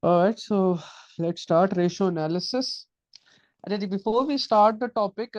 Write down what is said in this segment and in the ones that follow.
Alright, so let's start ratio analysis. अच्छा जी, before we start the topic,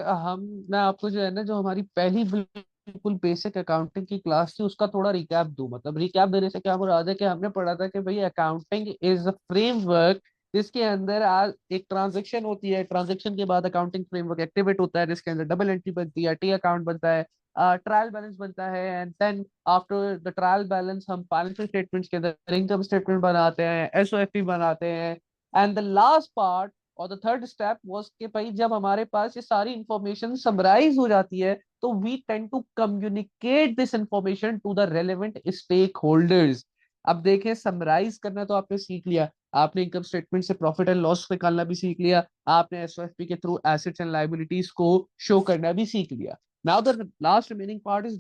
मैं आपको जो है ना, जो हमारी पहली बिल्कुल बेसिक अकाउंटिंग की क्लास थी उसका थोड़ा रिकैप दूं। मतलब रिकैप देने से क्या मुराद है कि हमने पढ़ा था कि भाई अकाउंटिंग इज अ फ्रेमवर्क जिसके अंदर आज एक ट्रांजेक्शन होती है, ट्रांजेक्शन के बाद अकाउंटिंग फ्रेमवर्क एक्टिवेट होता है जिसके अंदर डबल एंट्री बनती है, टी अकाउंट बनता है, ट्रायल बैलेंस बनता है, and then after the trial balance हम फाइनेंशियल स्टेटमेंट्स के अंदर इनकम स्टेटमेंट बनाते हैं, एसओएफपी बनाते हैं, एंड द लास्ट पार्ट और द थर्ड स्टेप वाज कि भाई जब हमारे पास ये सारी इंफॉर्मेशन समराइज हो जाती है तो we tend to communicate this information to the relevant stakeholders. अब देखें, समराइज करना तो आपने सीख लिया, आपने इनकम स्टेटमेंट से प्रॉफिट एंड लॉस निकालना भी सीख लिया, आपने एसओएफपी के थ्रू एसेट्स एंड लायबिलिटीज को शो करना भी सीख लिया। Now the last remaining part is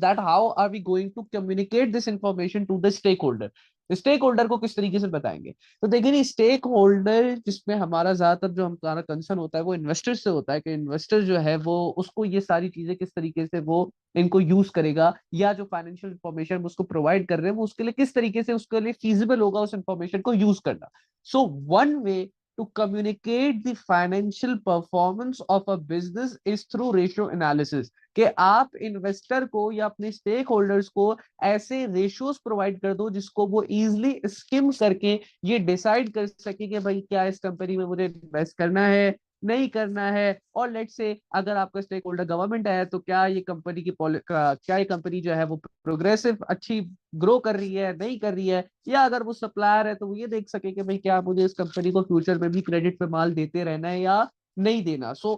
that how are we going to communicate this information to the stakeholder. Stakeholder को किस तरीके से बताएंगे? तो देखिए नहीं, स्टेक होल्डर जिसमें हमारा ज्यादातर जो हमारा कंसर्न होता है वो इन्वेस्टर से होता है कि इन्वेस्टर जो है वो उसको ये सारी चीजें किस तरीके से वो इनको यूज करेगा, या जो फाइनेंशियल इंफॉर्मेशन उसको प्रोवाइड कर रहे हैं वो उसके लिए किस तरीके से उसके लिए फीजिबल होगा उस इंफॉर्मेशन को यूज करना। So one way to communicate the financial performance of a business is through ratio analysis, कि आप इन्वेस्टर को या अपने स्टेक होल्डर्स को ऐसे रेशियोज प्रोवाइड कर दो जिसको वो इजिली स्किम करके ये डिसाइड कर सके कि भाई क्या इस कंपनी में मुझे इन्वेस्ट करना है, नहीं करना है। और लेट से अगर आपका स्टेक होल्डर गवर्नमेंट है तो क्या ये कंपनी की क्या ये कंपनी जो है वो प्रोग्रेसिव अच्छी ग्रो कर रही है, नहीं कर रही है, या अगर वो सप्लायर है तो वो ये देख सके कि भाई क्या मुझे इस कंपनी को फ्यूचर में भी क्रेडिट पे माल देते रहना है या नहीं देना। So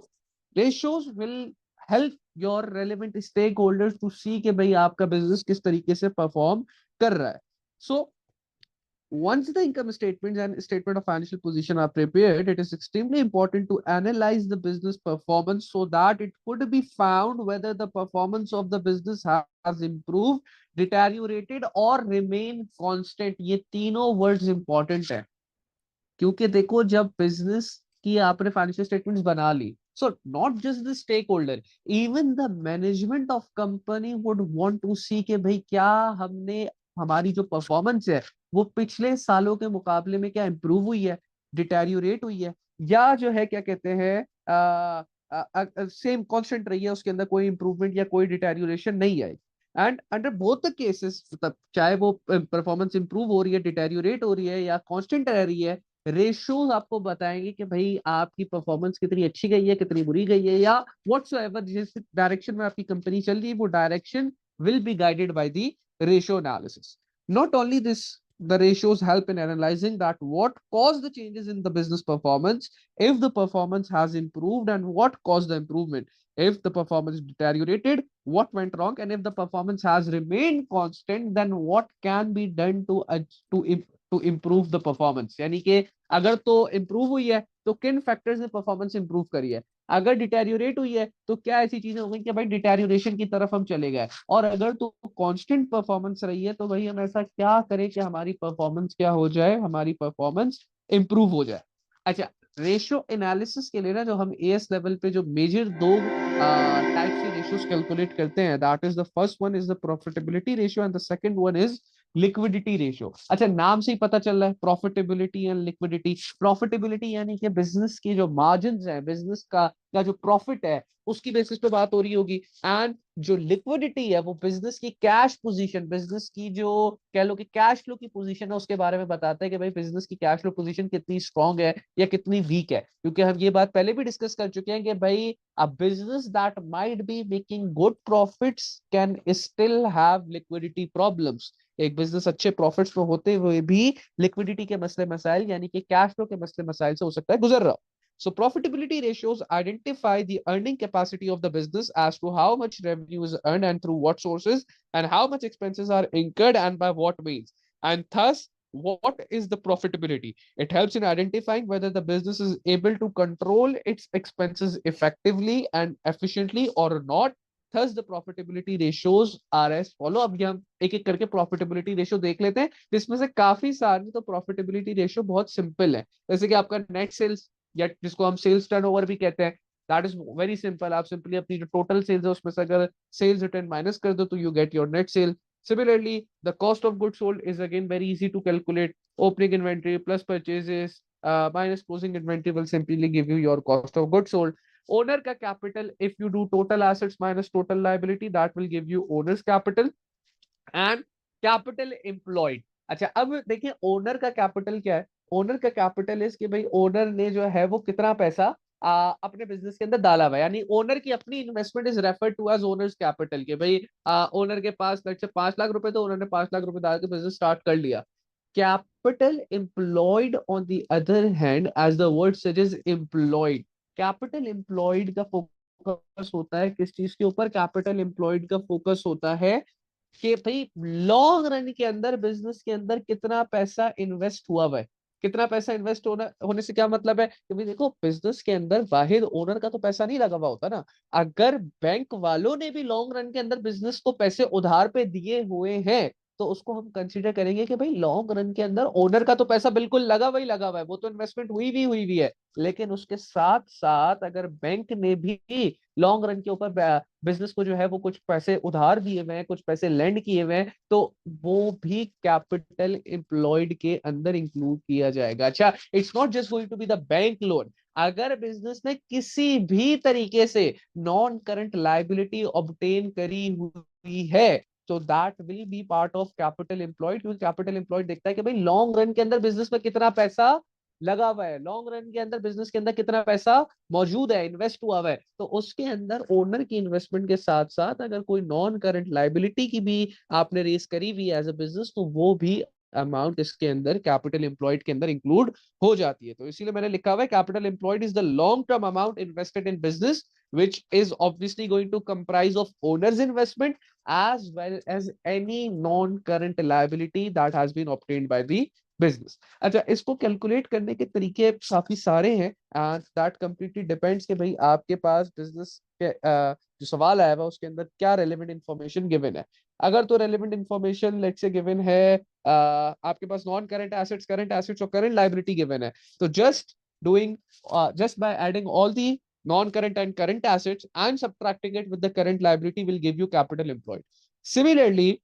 ratios will help your relevant stakeholders to see कि भाई आपका बिजनेस किस तरीके से परफॉर्म कर रहा है। सो once the income statements and statement of financial position are prepared, it is extremely important to analyze the business performance so that it could be found whether the performance of the business has improved, deteriorated or remain constant. ये तीनों words important है, क्योंकि देखो जब business की आपने financial statements बना ली, so not just the stakeholder, even the management of company would want to see कि भाई क्या हमने हमारी जो परफॉर्मेंस है वो पिछले सालों के मुकाबले में क्या इंप्रूव हुई है, डिटेरियोरेट हुई है, या जो है क्या कहते हैं सेम कांस्टेंट रही है, उसके अंदर कोई इंप्रूवमेंट या कोई डिटेरियोरेशन नहीं आई। And under both the cases, मतलब चाहे वो परफॉर्मेंस इंप्रूव हो रही है, डिटेरियोरेट हो रही है या कांस्टेंट रह रही है, रेशियोज आपको बताएंगे कि भाई आपकी परफॉर्मेंस कितनी अच्छी गई है, कितनी बुरी गई है, या व्हाटसोएवर जिस डायरेक्शन में आपकी कंपनी चल रही है वो direction will be guided by the ratio analysis. Not only this, the ratios help in analyzing that what caused the changes in the business performance, if the performance has improved and what caused the improvement, if the performance deteriorated, what went wrong, and if the performance has remained constant, then what can be done to to improve the performance। यानी कि अगर तो improve हुई है तो किन factors ने performance improve करी है, अगर डिटेरियोरेट हुई है तो क्या ऐसी चीजें हो गई कि भाई डिटेरियोरेशन की तरफ हम चले गए, और अगर तो कांस्टेंट परफॉर्मेंस रही है तो भाई हम ऐसा क्या करें कि हमारी परफॉर्मेंस क्या हो जाए, हमारी परफॉर्मेंस इंप्रूव हो जाए। अच्छा, रेशियो एनालिसिस के लिए ना जो हम एएस लेवल पे जो मेजर दो टाइप से रेशियोज कैलकुलेट करते हैं, that is the first one is the profitability ratio and the second one is liquidity ratio. अच्छा, नाम से ही पता चल रहा है प्रॉफिटेबिलिटी एंड लिक्विडिटी। प्रॉफिटेबिलिटी यानी कि बिजनेस की जो मार्जिन है, बिजनेस का जो प्रॉफिट है उसकी बेसिस पे बात हो रही होगी, एंड जो लिक्विडिटी है वो बिजनेस की कैश पोजीशन, बिजनेस की जो कह लो कि कैश फ्लो की पोजीशन है उसके बारे में बताता है कि भाई बिजनेस की कैश फ्लो पोजीशन कितनी स्ट्रांग है या कितनी वीक है। क्योंकि हम ये बात पहले भी डिस्कस कर चुके हैं कि भाई a business that might be making good profits can still have liquidity problems। एक बिजनेस अच्छे प्रॉफिट्स में होते हुए भी लिक्विडिटी के मसले मसाइल यानी कि कैश फ्लो के मसले मसाइल से हो सकता है गुजर रहा। So profitability ratios identify the earning capacity of the business as to how much revenue is earned and through what sources, and how much expenses are incurred and by what means. And thus, what is the profitability? It helps in identifying whether the business is able to control its expenses effectively and efficiently or not. Thus, the profitability ratios are as follow। अब ये हम एक एक करके profitability ratio देख लेते हैं, जिसमें से काफी सारी तो profitability ratio बहुत सिंपल है, जैसे कि आपका नेट सेल्स या जिसको हम सेल्स टर्नओवर भी कहते हैं, दैट इज वेरी सिंपल। आप सिंपली अपनी जो टोटल सेल्स है उसमें से अगर सेल्स रिटर्न माइनस कर दो तो you get your net cell. Similarly, the cost of goods sold is again very easy to calculate. Opening inventory plus purchases minus closing inventory will simply give you your cost of goods sold. Owner का capital, if you do total assets minus total liability, that will give you owner's capital. And capital employed. अच्छा, अब देखिए owner का capital क्या है। Owner का capital is कि भाई ओनर ने जो है वो कितना पैसा अपने बिजनेस के अंदर डाला हुआ है, यानी ओनर की अपनी investment is refer to as owners capital के भाई ओनर के पास लेट्स से 5 लाख रुपए, तो ओनर ने 5 लाख रुपए डाल के बिजनेस स्टार्ट कर लिया। Capital employed on the other hand, as the word suggest employed, capital employed का फोकस होता है किस चीज के ऊपर? कैपिटल एम्प्लॉयड का फोकस होता है कि भाई लॉन्ग रन के अंदर बिजनेस के अंदर कितना पैसा इन्वेस्ट हुआ हुआ है। कितना पैसा इन्वेस्ट होने से क्या मतलब है कि भाई देखो बिजनेस के अंदर बाहर ओनर का तो पैसा नहीं लगा हुआ होता ना। अगर बैंक वालों ने भी लॉन्ग रन के अंदर बिजनेस को पैसे उधार पे दिए हुए हैं, तो उसको हम कंसीडर करेंगे कि भाई लॉन्ग रन के अंदर ओनर का तो पैसा बिल्कुल लगा हुआ है, वो तो इन्वेस्टमेंट हुई है। लेकिन उसके साथ साथ अगर बैंक ने भी लॉन्ग रन के ऊपर बिजनेस को जो है वो कुछ पैसे उधार दिए हुए हैं, कुछ पैसे लेंड किए हुए हैं, तो वो भी कैपिटल एम्प्लॉयड के अंदर इंक्लूड किया जाएगा। अच्छा, it's not just going to be the bank loan. अगर बिजनेस ने किसी भी तरीके से नॉन करंट लाइबिलिटी ऑब्टेन करी हुई है, तो that will be part of capital employed, क्योंकि कैपिटल एम्प्लॉयड देखता है कि भाई लॉन्ग रन के अंदर बिजनेस में कितना पैसा लगा हुआ है, लॉन्ग रन के अंदर बिजनेस के अंदर कितना पैसा मौजूद है, इन्वेस्ट हुआ हुआ है। तो उसके अंदर ओनर की इन्वेस्टमेंट के साथ साथ अगर कोई नॉन करंट लाइबिलिटी की भी आपने रेस करी हुई एज अ बिजनेस, तो वो भी अमाउंट इसके अंदर कैपिटल एम्प्लॉयड के अंदर इंक्लूड हो जाती है। तो इसीलिए मैंने लिखा हुआ है capital employed is the long term amount invested in business which is obviously going to comprise of owner's investment as well as any non-current liability that has been obtained by the business. अच्छा, इसको calculate करने के तरीके काफी सारे हैं and that completely depends कि भाई आपके पास बिजनेस के जो सवाल आया हुआ उसके अंदर क्या रेलेवेंट इंफॉर्मेशन गिवन है। अगर तो relevant information let's say given है आपके पास नॉन करंट एसेट्स और करंट लाइबिलिटी गिवन है, तो doing just by adding all the non-current and current assets and subtracting it with the current liability will give you capital employed. Similarly,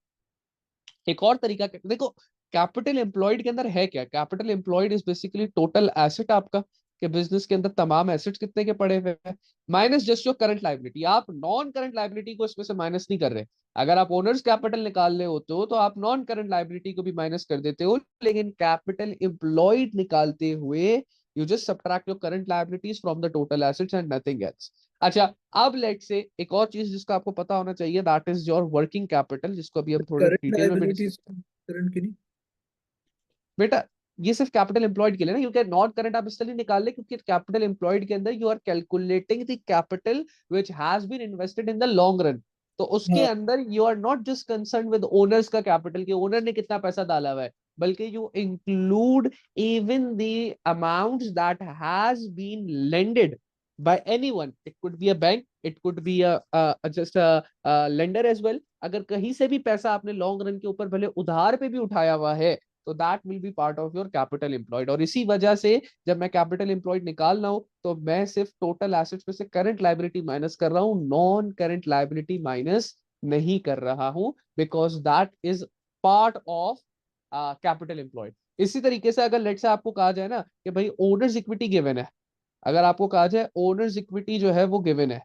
एक और तरीका देखो, capital employed के अंदर है क्या? Capital employed is basically total asset आपका, कि बिजनेस के अंदर तमाम एसेट्स कितने के पड़े हुए हैं minus just your current liability. आप नॉन करंट लाइबिलिटी को इसमें से माइनस नहीं कर रहे। अगर आप ओनर्स कैपिटल निकाल रहे होते हो तो आप नॉन करंट लाइबिलिटी को भी माइनस कर देते हो, लेकिन कैपिटल एम्प्लॉयड निकालते हुए you just subtract your current liabilities from the total assets and nothing else. अच्छा, अब लेट से एक और चीज जिसका आपको पता होना चाहिए, that is your working capital, जिसको अभी हम थोड़ा करंट डिटेल में भी लाइबिलिटीज डिस्कस। करंट की नहीं। बेटा, ये सिर्फ कैपिटल एम्प्लॉयड के लिए ना, क्योंकि नॉट करंट आप इसलिए निकाल ले क्योंकि कैपिटल एम्प्लॉयड के अंदर you are calculating the capital which has been invested in the long run. तो उसके हाँ। अंदर you are not just concern with owners का कैपिटल, कि ओनर ने कितना पैसा डाला हुआ है, बल्कि you include even the amounts that has been lended by anyone. It could be a bank, it could be just a lender as well. अगर कहीं से भी पैसा आपने लॉन्ग रन के ऊपर भले उधार पे भी उठाया हुआ है, तो that will be part of your capital employed. और इसी वजह से जब मैं कैपिटल एम्प्लॉयड निकाल रहा हूं, तो मैं सिर्फ टोटल एसेट्स में से करंट लाइबिलिटी माइनस कर रहा हूं, नॉन करंट लाइबिलिटी माइनस नहीं कर रहा हूं, because that is part of capital employed. इसी तरीके से अगर लेट से आपको कहा जाए ना कि भाई ओनर्स इक्विटी गिवन है, अगर आपको कहा जाए ओनर्स इक्विटी जो है वो गिवन है,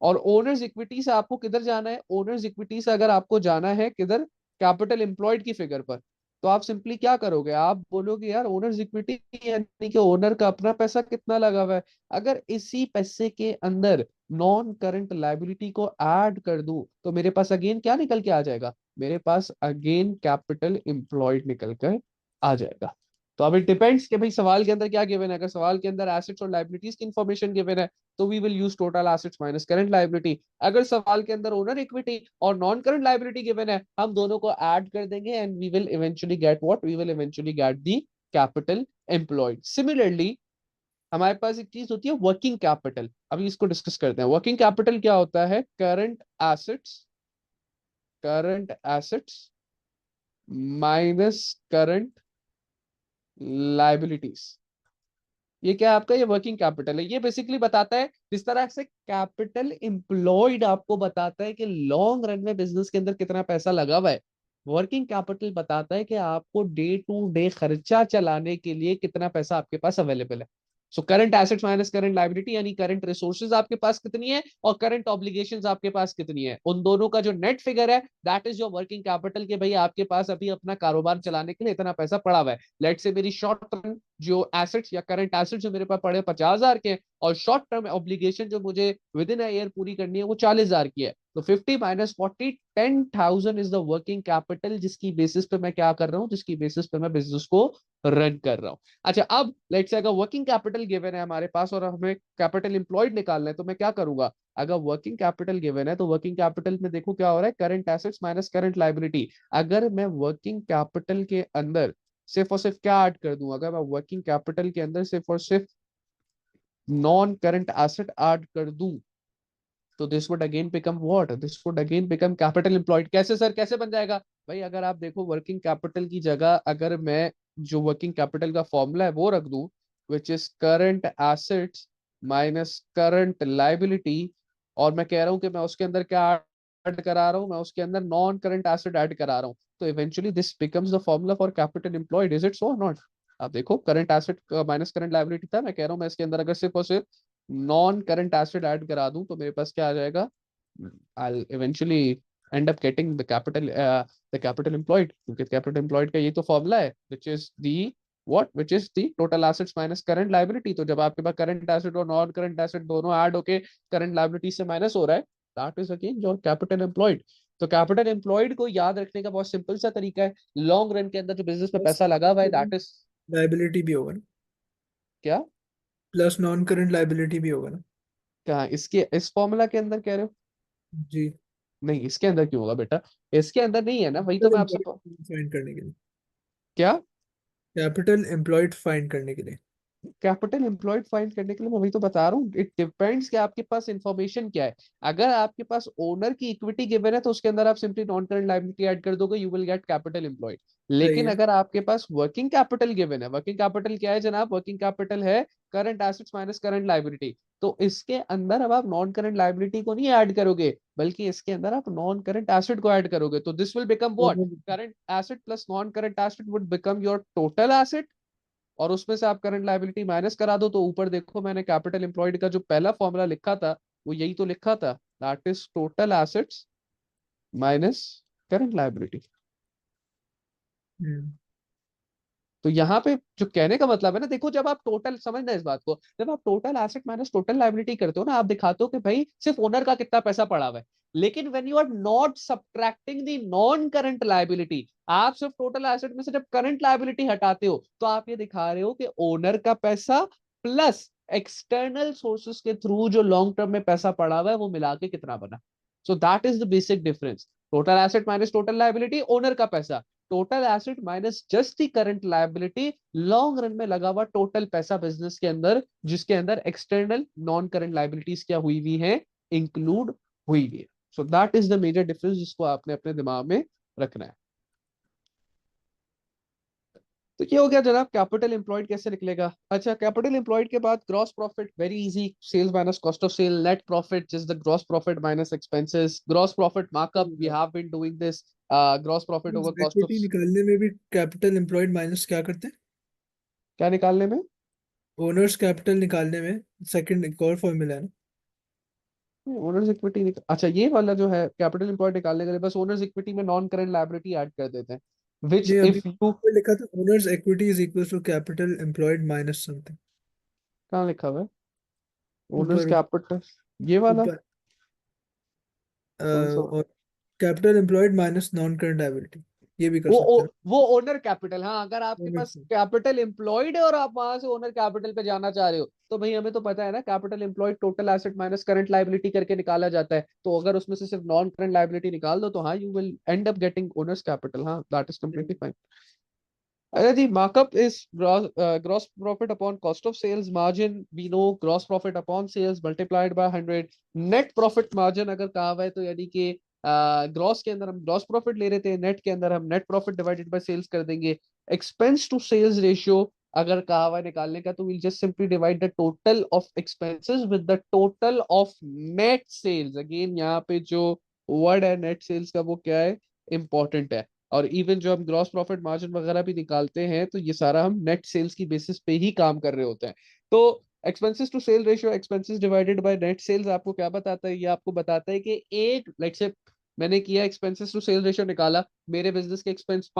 और ओनर्स इक्विटी से आपको किधर जाना है? ओनर्स इक्विटी से अगर आपको जाना है किधर? कैपिटल एम्प्लॉयड की फिगर पर। तो आप सिंपली क्या करोगे? आप बोलोगे यार ओनर्स इक्विटी यानी कि ओनर का अपना पैसा कितना लगा हुआ है। अगर इसी पैसे के अंदर नॉन करंट लाइबिलिटी को ऐड कर दूं, तो मेरे पास अगेन क्या निकल के आ जाएगा? मेरे पास अगेन कैपिटल एम्प्लॉयड निकल कर आ जाएगा। तो अब इट डिपेंड्स कि भाई सवाल के अंदर क्या गिवन है। अगर सवाल के अंदर एसेट्स और लाइबिलिटीज की इंफॉर्मेशन गिवन है, तो we will use total assets minus current liability. अगर सवाल के अंदर ओनर इक्विटी और नॉन करंट लाइबिलिटी गिवन है, हम दोनों को ऐड कर देंगे and we will eventually get what? We will eventually get the capital employed. Similarly, हमारे पास एक चीज होती है वर्किंग कैपिटल। अभी इसको डिस्कस करते हैं। वर्किंग कैपिटल क्या होता है? Current assets minus current liabilities. ये क्या है आपका? ये वर्किंग कैपिटल है। ये बेसिकली बताता है, जिस तरह से कैपिटल एम्प्लॉयड आपको बताता है कि लॉन्ग रन में बिजनेस के अंदर कितना पैसा लगा हुआ है, वर्किंग कैपिटल बताता है कि आपको डे टू डे खर्चा चलाने के लिए कितना पैसा आपके पास अवेलेबल है। So current assets minus current liability, यानी करंट रिसोर्सेज आपके पास कितनी है और करंट ऑब्लिगेशंस आपके पास कितनी है, उन दोनों का जो नेट फिगर है that is your working capital. के भाई आपके पास अभी अपना कारोबार चलाने के लिए इतना पैसा पड़ा हुआ है। लेट से मेरी शॉर्ट टर्म जो एसेट्स या करंट एसेट्स जो मेरे पास पड़े 50,000 के हैं, और शॉर्ट टर्म ऑब्लिगेशन जो मुझे विद इन अ ईयर पूरी करनी है वो 40,000 की है। तो 50 minus 40, 10,000 is the working capital, जिसकी बेसिस पे मैं क्या कर रहा हूँ, जिसकी बेसिस पे मैं बिजनेस को रन कर रहा हूँ। अच्छा, अब लेट्स से अगर वर्किंग कैपिटल गिवन है हमारे पास और हमें कैपिटल इंप्लॉयड निकालना है, तो मैं क्या करूंगा। अगर वर्किंग कैपिटल गिवन है तो वर्किंग कैपिटल में देखो क्या हो रहा है, current assets minus current liability. अगर मैं वर्किंग कैपिटल के अंदर सिर्फ और सिर्फ क्या ऐड कर दूं, अगर मैं वर्किंग कैपिटल के अंदर सिर्फ और सिर्फ नॉन करंट एसेट ऐड कर दूं, तो this would again become what, this would again become capital employed. कैसे सर, कैसे बन जाएगा भाई, अगर आप देखो वर्किंग कैपिटल की जगह अगर मैं जो वर्किंग कैपिटल का फॉर्मूला है वो रख दूं, which is current assets minus current liability, और मैं कह रहा हूं कि मैं उसके अंदर क्या ऐड करा रहा हूं, मैं उसके अंदर नॉन करंट एसेट ऐड करा रहा हूं, तो eventually this becomes the formula for capital employed. Is it so not? आप देखो current asset minus current liability था, मैं कह रहा हूं मैं इसके अंदर अगर सिर्फ और सिर्फ नॉन करंट एसिड ऐड करा दूं तो मेरे पास क्या आ जाएगा, I'll eventually end up getting the capital employed, क्योंकि capital employed का ये तो फॉर्मूला है, which is the total assets minus current liability। तो जब आपके पास करंट एसिड और नॉन करंट एसिड दोनों ऐड होके करंट लायबिलिटी से माइनस हो रहा है, that is again your capital employed. तो कैपिटल एम्प्लॉयड को याद रखने का बहुत सिंपल सा तरीका है, लॉन्ग रन के अंदर जो बिजनेस में प्लस पैसा लगा हुआ है दैट इज लाइबिलिटी भी होगा ना, क्या, प्लस नॉन करंट लाइबिलिटी भी होगा ना। क्या इसके इस फॉर्मूला के अंदर कह रहे हो? जी। नहीं, इसके अंदर क्यों होगा बेटा, इसके अंदर नहीं है ना, वही तो कैपिटल मैं आपसे एम्प्लॉयड फाइंड करने के लिए, क्या, कैपिटल एम्प्लॉयड फाइंड करने के लिए। कैपिटल एम्प्लॉयड फाइंड करने के लिए मैं वही तो बता रहा हूँ, इट डिपेंड्स कि आपके पास इंफॉर्मेशन क्या है। अगर आपके पास ओनर की इक्विटी गिवन है तो उसके अंदर आप simply non current liability add कर दोगे, you will get capital employed. सही लेकिन है। अगर आपके पास वर्किंग कैपिटल गिवन है, वर्किंग कैपिटल क्या है जनाब, वर्किंग कैपिटल है current assets minus current liability. तो इसके अंदर अब आप नॉन करंट लायबिलिटी को नहीं ऐड करोगे, बल्कि इसके अंदर आप नॉन करंट एसेट को ऐड करोगे। तो this will become what, current asset plus non current asset would become your total asset, और उसमें से आप करंट लायबिलिटी माइनस करा दो, तो ऊपर देखो मैंने कैपिटल एम्प्लॉयड का जो पहला फॉर्मूला लिखा था वो यही तो लिखा था, that is total assets minus current liability. Hmm. तो यहाँ पे जो कहने का मतलब है ना, देखो जब आप टोटल, समझना इस बात को, जब आप total asset minus total liability करते हो ना, आप दिखाते हो कि भाई सिर्फ ओनर का कितना पैसा पड़ा हुआ है। लेकिन when you are not subtracting the non current liability, आप सिर्फ टोटल एसेट में से जब करंट लायबिलिटी हटाते हो तो आप ये दिखा रहे हो कि ओनर का पैसा प्लस एक्सटर्नल सोर्सेस के थ्रू जो लॉन्ग टर्म में पैसा पड़ा हुआ है वो मिला के कितना बना। सो that is the basic difference, total asset minus total liability, owner का पैसा, total asset minus just the current liability, long run में लगा हुआ टोटल पैसा बिजनेस के अंदर, जिसके अंदर एक्सटर्नल नॉन करंट लायबिलिटीज क्या हुई हुई है, इंक्लूड हुई हुई है। So that is the major difference जिसको आपने अपने दिमाग में रखना है। तो ये हो गया जनाब कैपिटल एम्प्लॉयड कैसे निकलेगा। अच्छा, कैपिटल एम्प्लॉयड के बाद gross profit, very easy, sales minus cost of sale, net profit जिस the gross profit minus expenses, gross profit markup we have been doing this, gross profit over cost of, equity निकालने में भी capital employed minus क्या करते हैं? क्या निकालने में, ओनर्स कैपिटल निकालने में सेकंड एक और फॉर्मूला है ना। ओनर्स इक्विटी अच्छा ये वाला जो है कैपिटल एम्प्लॉयड निकालने के लिए बस ओनर्स इक्विटी में नॉन करंट लायबिलिटी ऐड कर देते हैं, विच नहीं, अभी इफ यू, पे लिखा था owners equity is equal to capital employed minus something. कहाँ लिखा हुआ है ओनर्स ऊपर कैपिटल, ये वाला ऊपर कौन सा, और capital employed minus non current liability, ये भी कर सकते हैं। वो ओनर कैपिटल, हाँ अगर आपके ओनर पास कैपिटल एम्प्लॉयड है और आप वहां से ओनर कैपिटल पे जाना चाह रहे हो, तो भाई हमें तो पता है ना capital employed total asset minus current liability करके निकाला जाता है, तो अगर उसमें से सिर्फ नॉन करंट लायबिलिटी निकाल दो तो हाँ you will end up getting owners capital, हाँ दैट इज कम्प्लीटली फाइन। अच्छा जी, markup is gross profit upon cost of sales margin, we know gross profit upon sales multiplied by 100, net profit margin अगर कहा हुआ है तो यानी कि ग्रॉस के अंदर हम ग्रॉस प्रॉफिट ले रहे थे, नेट के अंदर हम net profit divided by sales कर देंगे। एक्सपेंस टू सेल्स रेशियो अगर कहा हुआ है निकालने का तो will just simply divide the total of expenses with the total of net sales, again यहाँ पे जो वर्ड है नेट सेल्स का वो क्या है, इंपॉर्टेंट है। और इवन जो हम ग्रॉस प्रॉफिट मार्जिन वगैरह भी निकालते हैं तो ये सारा हम नेट सेल्स की बेसिस पे ही काम कर रहे होते हैं। तो expenses to sale ratio, expenses divided by net sales आपको क्या बताता है? ये आपको बताता है कि एक लेट्स से मैंने किया एक्सपेंसेस टू सेल रेशियो निकाला, मेरे बिजनेस के एक्सपेंस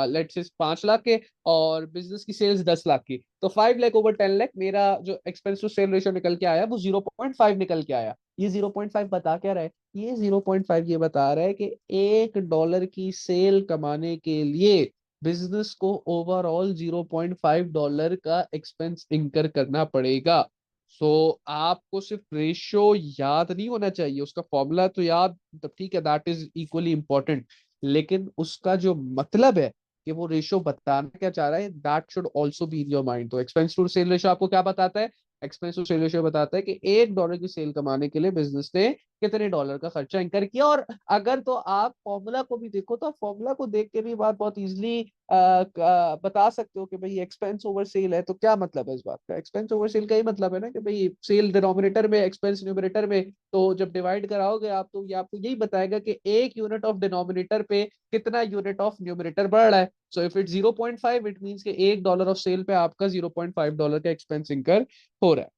लेट्स से 5 लाख के और बिजनेस की सेल्स 10 लाख की, तो 5 लाख ओवर 10 लाख मेरा जो एक्सपेंस टू सेल रेशियो निकल के आया वो 0.5 निकल के आया। ये 0.5 बता क्या रहा है? ये 0.5 ये बता रहा है कि $1 की सेल कमाने के लिए बिजनेस को ओवरऑल $0.5 का एक्सपेंस इंकर करना पड़ेगा। सो आपको सिर्फ रेशियो याद नहीं होना चाहिए, उसका फॉर्मूला तो याद, तो ठीक है, दैट इज इक्वली इंपॉर्टेंट, लेकिन उसका जो मतलब है कि वो रेशियो बताना क्या चाह रहा है, that should also be in your mind. तो एक्सपेंस टू सेल रेशियो आपको क्या बताता है? एक्सपेंस टू सेल रेशियो बताता है कि $1 की सेल कमाने के लिए बिजनेस ने कितने डॉलर का खर्चा इंकर किया। और अगर तो आप फॉर्मूला को भी देखो तो फॉर्मूला को देख के भी बात बहुत इजीली बता सकते हो कि भाई एक्सपेंस ओवर सेल है, तो क्या मतलब है इस बात का? एक्सपेंस ओवर सेल का ही मतलब है ना कि भाई सेल डिनोमिनेटर में, एक्सपेंस न्यूमरेटर में, तो जब डिवाइड कराओगे आप तो ये आपको यही बताएगा कि एक यूनिट ऑफ डिनोमिनेटर पे कितना यूनिट ऑफ न्यूमरेटर बढ़ रहा है। So if it 0.5 it means कि $1 ऑफ सेल पे आपका $0.5 का एक्सपेंस इंकर हो रहा है।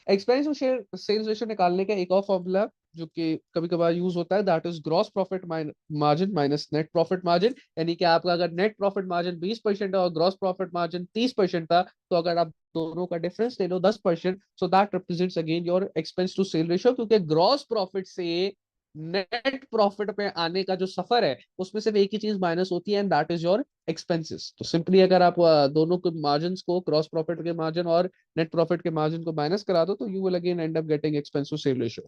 एक्सपेंस टू सेल्स रेशियो निकालने का एक और फॉर्मूला जो कि कभी कभार यूज होता है, that is gross profit margin minus net profit margin. यानी कि आपका अगर नेट प्रॉफिट मार्जिन 20% है और ग्रॉस प्रॉफिट मार्जिन 30% था, तो अगर आप दोनों का डिफरेंस ले लो 10%, so that represents again your expense to sale ratio, क्योंकि ग्रॉस प्रॉफिट से नेट प्रॉफिट पे आने का जो सफर है उसमें सिर्फ एक ही चीज माइनस होती है, and that is your expenses. तो सिंपली अगर आप दोनों के मार्जिन को, ग्रॉस प्रॉफिट के मार्जिन और नेट प्रॉफिट के मार्जिन को माइनस करा दो, तो you will again end up getting expense to sale ratio.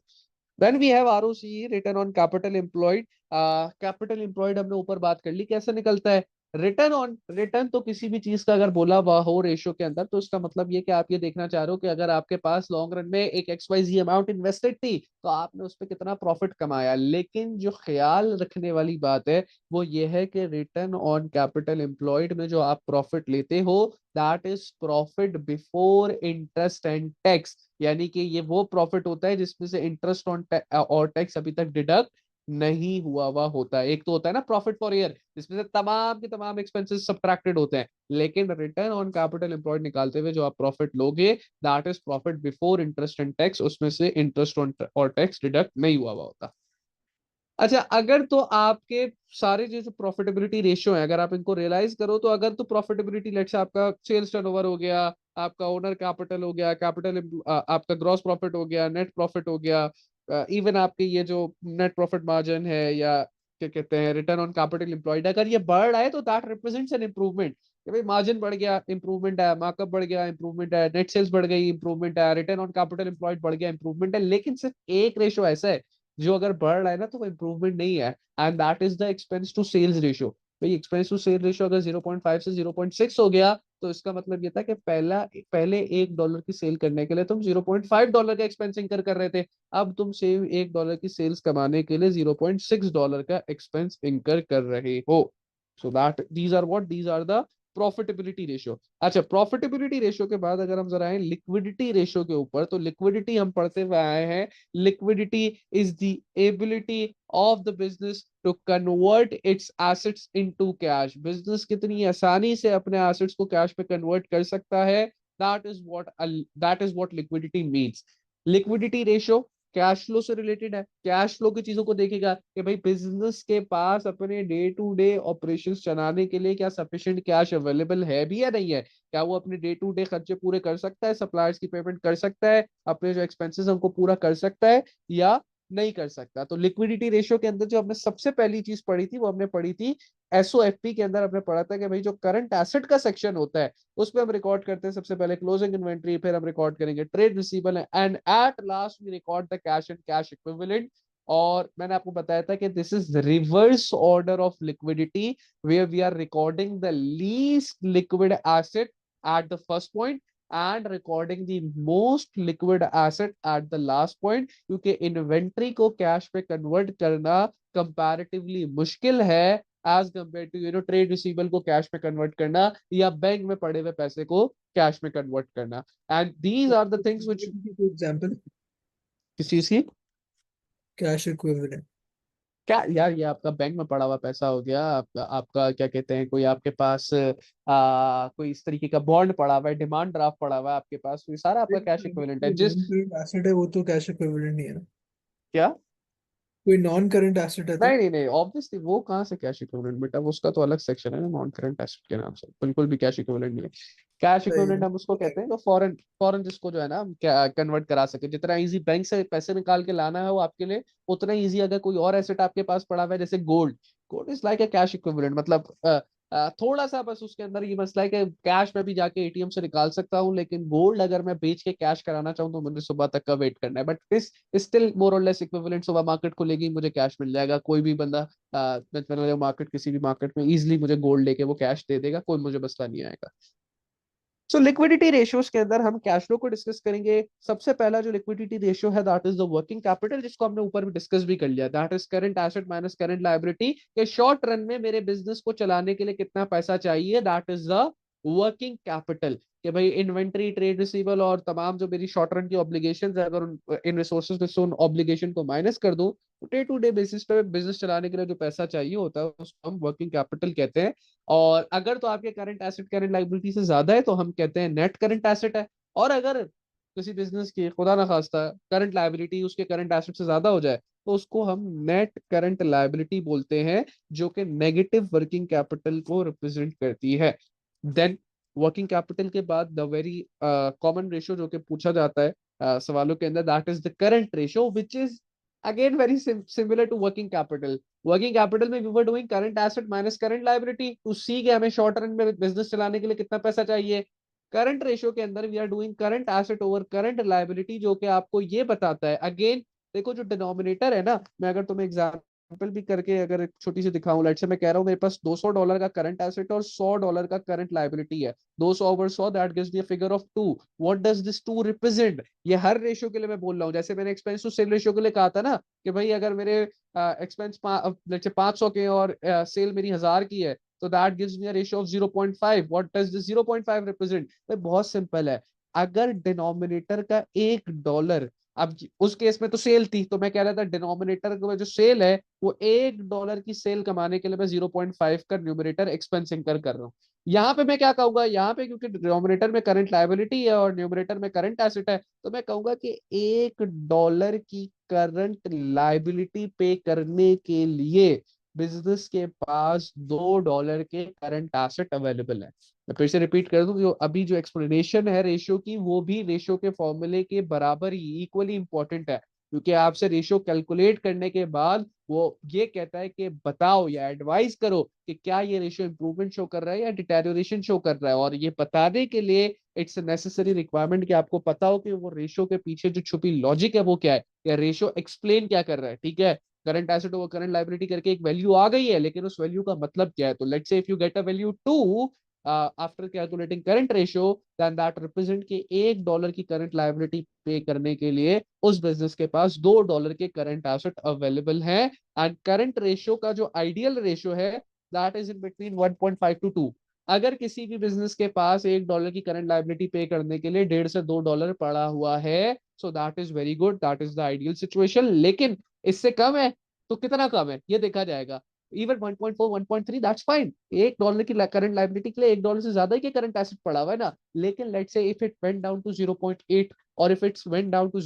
Then we have ROCE, return on capital employed. Capital employed हमने ऊपर बात कर ली, कैसे निकलता है? रिटर्न ऑन, रिटर्न तो किसी भी चीज का अगर बोला हुआ हो रेशियो के अंदर, तो इसका मतलब ये कि आप ये देखना चाह रहे हो कि अगर आपके पास लॉन्ग रन में एक XYZ अमाउंट इन्वेस्टेड थी तो आपने उस पर कितना प्रॉफिट कमाया। लेकिन जो ख्याल रखने वाली बात है वो ये है कि रिटर्न ऑन कैपिटल एम्प्लॉयड में जो आप प्रॉफिट लेते हो, that is profit before interest and tax. यानी कि ये वो प्रॉफिट होता है जिसमें से इंटरेस्ट ऑन और टैक्स अभी तक डिडक्ट नहीं हुआ होता है। एक तो होता है ना प्रॉफिट फॉर ईयर, जिसमें से तमाम के तमाम एक्सपेंसेस सब्ट्रैक्टेड होते हैं, लेकिन रिटर्न ऑन कैपिटल एम्प्लॉयड निकालते हुए जो आप प्रॉफिट लोगे, that is profit before interest and tax, उसमें से इंटरेस्ट ऑन और टैक्स डिडक्ट नहीं हुआ होता। अच्छा, अगर तो आपके सारे जो प्रॉफिटेबिलिटी रेशियो है अगर आप इनको रियलाइज करो, तो अगर तो प्रॉफिटेबिलिटी लेट से आपका सेल्स टर्नओवर हो गया, आपका ओनर कैपिटल हो गया, कैपिटल आपका ग्रॉस प्रॉफिट हो गया, नेट प्रॉफिट हो गया, इवन आपके ये जो नेट प्रॉफिट मार्जिन है या क्या कहते हैं रिटर्न ऑन कैपिटल एम्प्लॉयड, अगर ये बढ़ रहा है तो दैट रिप्रेजेंट्स एन इंप्रूवमेंट। कि भाई मार्जिन बढ़ गया, इंप्रूवमेंट है, मार्कअप बढ़ गया, इंप्रूवमेंट है, नेट सेल्स बढ़ गई, इंप्रूवमेंट है, रिटर्न ऑन कैपिटल एम्प्लॉयड बढ़ गया, इंप्रूवमेंट है। लेकिन सिर्फ एक रेशियो ऐसा है जो अगर बढ़ रहा है ना तो वो इंप्रूवमेंट नहीं है, and that is the expense to sales ratio. भाई एक्सपेंस टू सेल रेशियो अगर 0.5 से 0.6 हो गया, तो इसका मतलब ये था कि पहले $1 की सेल करने के लिए तुम $0.5 का एक्सपेंस इंकर कर रहे थे, अब तुम सेम $1 की सेल्स कमाने के लिए $0.6 का एक्सपेंस इंकर कर रहे हो। So that these are the profitability ratio. अच्छा, प्रॉफिटेबिलिटी रेशियो के बाद अगर हम जरा आए लिक्विडिटी रेशियो के ऊपर, तो लिक्विडिटी हम पढ़ते हुए आए हैं, liquidity is the ability of the business to convert its assets into cash। Business कितनी आसानी से अपने assets को कैश पे कन्वर्ट कर सकता है, that is what liquidity means। Liquidity ratio cash flow से रिलेटेड है, कैश फ्लो की चीजों को देखेगा कि भाई बिजनेस के पास अपने डे टू डे ऑपरेशंस चलाने के लिए क्या सफिशिएंट कैश अवेलेबल है भी या नहीं है, क्या वो अपने डे टू डे खर्चे पूरे कर सकता है, सप्लायर्स की पेमेंट कर सकता है, अपने जो एक्सपेंसेस हमको पूरा कर सकता है या नहीं कर सकता। तो लिक्विडिटी रेशियो के अंदर जो हमने सबसे पहली चीज पढ़ी थी वो हमने पढ़ी थी SOFP के अंदर। हमने पढ़ा था कि भाई जो करंट एसेट का सेक्शन होता है उसमें हम रिकॉर्ड करते हैं सबसे पहले क्लोजिंग इन्वेंट्री, फिर हम रिकॉर्ड करेंगे trade receivable, and at last we record the cash and cash equivalent. और मैंने आपको बताया था कि this is reverse order of liquidity, where we are recording the least liquid asset at the first point and recording the most liquid asset at the last point, क्योंकि inventory को cash पे convert करना comparatively मुश्किल है as compare to trade receivable को cash में convert करना या बैंक में पड़े हुए पैसे को कैश में कन्वर्ट करना। And these are the things which, example किस चीज की? Cash equivalent. क्या यार, ये आपका बैंक में पड़ा हुआ पैसा हो गया, आपका क्या कहते हैं, कोई आपके पास कोई इस तरीके का बॉन्ड पड़ा हुआ है, डिमांड ड्राफ्ट पड़ा हुआ है आपके पास, तो ये सारा आपका कैश इक्विवेलेंट है। कोई जिस नॉन करंट एसेट है वो तो कैश इक्विवेलेंट नहीं है ना। क्या? कोई नॉन करंट एसेट है तो। नहीं नहीं नहीं, ऑब्वियसली वो कहाँ से कैश इक्विवेलेंट बेटा, वो उसका तो अलग सेक्शन है ना, नॉन करंट एसेट के नाम से, बिल्कुल भी कैश इक्विवेलेंट नहीं है। कैश सही इक्विवेलेंट है। हम उसको कहते हैं तो फॉरेन फॉरेन जिसको जो है ना हम क्या कन्वर्ट करा सके, जितना इजी बैंक से पैसे निकाल के लाना है वो आपके लिए उतना इजी अगर कोई और एसेट आपके पास पड़ा हुआ है, जैसे gold. Gold is like a cash equivalent, मतलब थोड़ा सा बस उसके अंदर ये मसला है कि कैश में भी जाके एटीएम से निकाल सकता हूँ, लेकिन गोल्ड अगर मैं बेच के कैश कराना चाहूँ तो मुझे सुबह तक का वेट करना है, बट दिस स्टिल मोर और लेस इक्विवेलेंट। सुबह मार्केट खुलेगी, मुझे कैश मिल जाएगा, कोई भी बंदा मार्केट किसी भी मार्केट में इजीली मुझे गोल्ड लेके वो कैश दे देगा, कोई मुझे मसला नहीं आएगा। सो लिक्विडिटी रेशियोज के अंदर हम कैश फ्लो को डिस्कस करेंगे। सबसे पहला जो लिक्विडिटी रेशियो है that is the working capital, जिसको हमने ऊपर भी डिस्कस भी कर लिया, that is current asset minus current liability. के शॉर्ट रन में मेरे बिजनेस को चलाने के लिए कितना पैसा चाहिए, that is the working capital. कि भाई इन्वेंट्री, ट्रेड रिसीवेबल और तमाम जो मेरी शॉर्ट रन की ऑब्लिगेशन है, अगर इन रिसोर्सेज में से उन ऑब्लिगेशन को माइनस कर दूं तो डे टू डे बेसिस पे बिजनेस चलाने के लिए जो पैसा चाहिए होता है उसको हम वर्किंग कैपिटल कहते हैं। और अगर तो आपके करंट एसेट करंट लाइबिलिटी से ज्यादा है तो हम कहते हैं नेट करंट एसेट है। और अगर किसी बिजनेस की खुदा ना खास्ता करंट लाइबिलिटी उसके करंट एसेट से ज्यादा हो जाए तो उसको हम नेट करंट लाइबिलिटी बोलते हैं, जो कि नेगेटिव वर्किंग कैपिटल को रिप्रेजेंट करती है। देन वर्किंग कैपिटल के बाद द वेरी कॉमन रेशियो जो कि पूछा जाता है सवालों के अंदर, that is the current ratio which is again very similar to working capital. Working capital में we were doing current asset minus current liability to see के हमें शॉर्ट रन में बिजनेस चलाने के लिए कितना पैसा चाहिए। करंट रेशियो के अंदर we are doing current asset over current liability, जो कि आपको ये बताता है अगेन। देखो जो डिनोमिनेटर है ना, मैं अगर तुम्हें एग्जांपल भी करके अगर एक छोटी सी दिखाऊं, लेट से मैं कह रहा हूँ मेरे पास $200 का करंट एसेट और $100 का करंट लायबिलिटी है। 200 over 100 that gives me a figure of 2। What does this 2 represent? ये हर रेशियो के लिए मैं बोल रहा हूँ, जैसे मैंने एक्सपेंस टू सेल रेशियो के लिए कहा था ना कि भाई अगर मेरे एक्सपेंस 500 के और सेल मेरी 1000 की है तो that gives me a ratio of 0.5। What does this 0.5 represent? भाई बहुत सिंपल है। अगर डिनोमिनेटर का $1, अब उस केस में तो सेल थी तो मैं कह रहा था डिनोमिनेटर का जो सेल है वो $1 की सेल कमाने के लिए मैं 0.5 का न्यूमरेटर एक्सपेंस इंकर कर रहा हूँ। यहाँ पे मैं क्या कहूंगा, यहाँ पे क्योंकि डिनोमिनेटर में करंट लायबिलिटी है और न्यूमरेटर में करंट एसेट है, तो मैं कहूंगा कि $1 की करंट लायबिलिटी पे करने के लिए बिजनेस के पास $2 के करंट एसेट अवेलेबल है। मैं फिर से रिपीट कर दूं, जो अभी जो एक्सप्लेनेशन है रेशियो की वो भी रेशियो के फॉर्मूले के बराबर ही इक्वली इंपॉर्टेंट है, क्योंकि आपसे रेशियो कैलकुलेट करने के बाद वो ये कहता है कि बताओ या एडवाइस करो कि क्या ये रेशियो इंप्रूवमेंट शो कर रहा है या डिटेरियोरेशन शो कर रहा है। और ये बताने के लिए इट्स नेसेसरी रिक्वायरमेंट कि आपको पता हो कि वो रेशियो के पीछे जो छुपी लॉजिक है वो क्या है, या रेशियो एक्सप्लेन क्या कर रहा है। ठीक है, current asset over current liability करके एक वैल्यू आ गई है, लेकिन उस वैल्यू का मतलब क्या है? तो let's say if you get a value 2 after calculating current ratio, then that represent कि $1 की करंट लायबिलिटी पे करने के लिए उस बिजनेस के पास $2 के करंट एसेट अवेलेबल हैं। एंड करंट रेशियो का जो आइडियल रेशियो है that is in between 1.5 to 2। अगर किसी भी बिजनेस के पास $1 की करंट लायबिलिटी पे करने के लिए 1.5 से $2 पड़ा हुआ है, so that is very good, that is the ideal situation. लेकिन इससे कम है तो कितना कम है ये देखा जाएगा। Even 1.4 1.3 that's fine. $1 की करंट लायबिलिटी के लिए $1 से ज्यादा ही के करंट एसेट पड़ा हुआ है ना। लेकिन let's say if it went down to 0.8 और if it's went down to